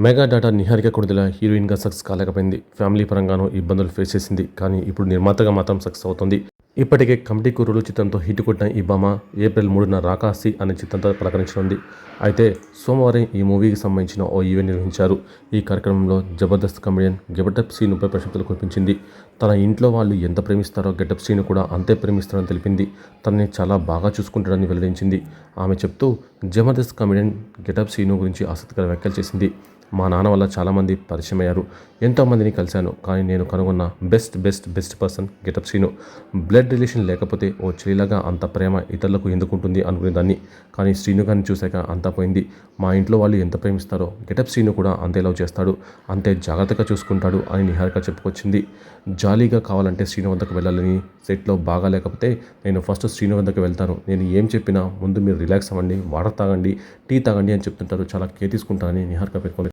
Mega data Niharika Konidela హీరోయిన్గా success కాలేకపోయింది. Family పరంగానూ ఇబ్బందులు face చేసింది. కానీ ఇప్పుడు నిర్మాతగా మాత్రం సక్సెస్ అవుతుంది. ఇప్పటికే కమిటీ కుర్రోలు చిత్రంతో హిట్ కొట్టిన ఈ భామ ఏప్రిల్ 3న రాకాసి అనే చిత్రంతో పలకరించనుంది. అయితే సోమవారం ఈ మూవీకి సంబంధించిన ఓ ఈవెంట్ నిర్వహించారు. ఈ కార్యక్రమంలో జబర్దస్త్ కమెడియన్ గెటప్ శ్రీనుపై ప్రశంసలు కురిపించింది. తన ఇంట్లో వాళ్ళు ఎంత ప్రేమిస్తారో గెటప్ శ్రీను కూడా అంతే ప్రేమిస్తారని తెలిపింది. తనని చాలా బాగా చూసుకుంటాడని వెల్లడించింది. ఆమె చెప్తూ జబర్దస్త్ కమెడియన్ గెటప్ శ్రీను గురించి ఆసక్తికర వ్యాఖ్యలు చేసింది. మా నాన్న వల్ల చాలామంది పరిచయం అయ్యారు. ఎంతోమందిని కలిశాను. కానీ నేను కనుగొన్న best person getup Srinu. Blood relation లేకపోతే ఓ చెల్లిలాగా అంత ప్రేమ ఇతరులకు ఎందుకుంటుంది అనుకునేదాన్ని. కానీ శ్రీను గారిని చూశాక అంతా పోయింది. మా ఇంట్లో వాళ్ళు ఎంత ప్రేమిస్తారో గెటప్ శ్రీను కూడా అంతే లవ్ చేస్తాడు, అంతే జాగ్రత్తగా చూసుకుంటాడు అని నిహారిక చెప్పుకొచ్చింది. జాలీగా కావాలంటే శ్రీను వద్దకు వెళ్ళాలని, సెట్లో బాగా లేకపోతే నేను ఫస్ట్ శ్రీను వద్దకు వెళ్తాను. నేను ఏం చెప్పినా ముందు మీరు రిలాక్స్ అవ్వండి, వాటర్ తాగండి, టీ తాగండి అని చెప్తుంటారు. చాలా కేర్ తీసుకుంటానని నిహారిక పేర్కొంది.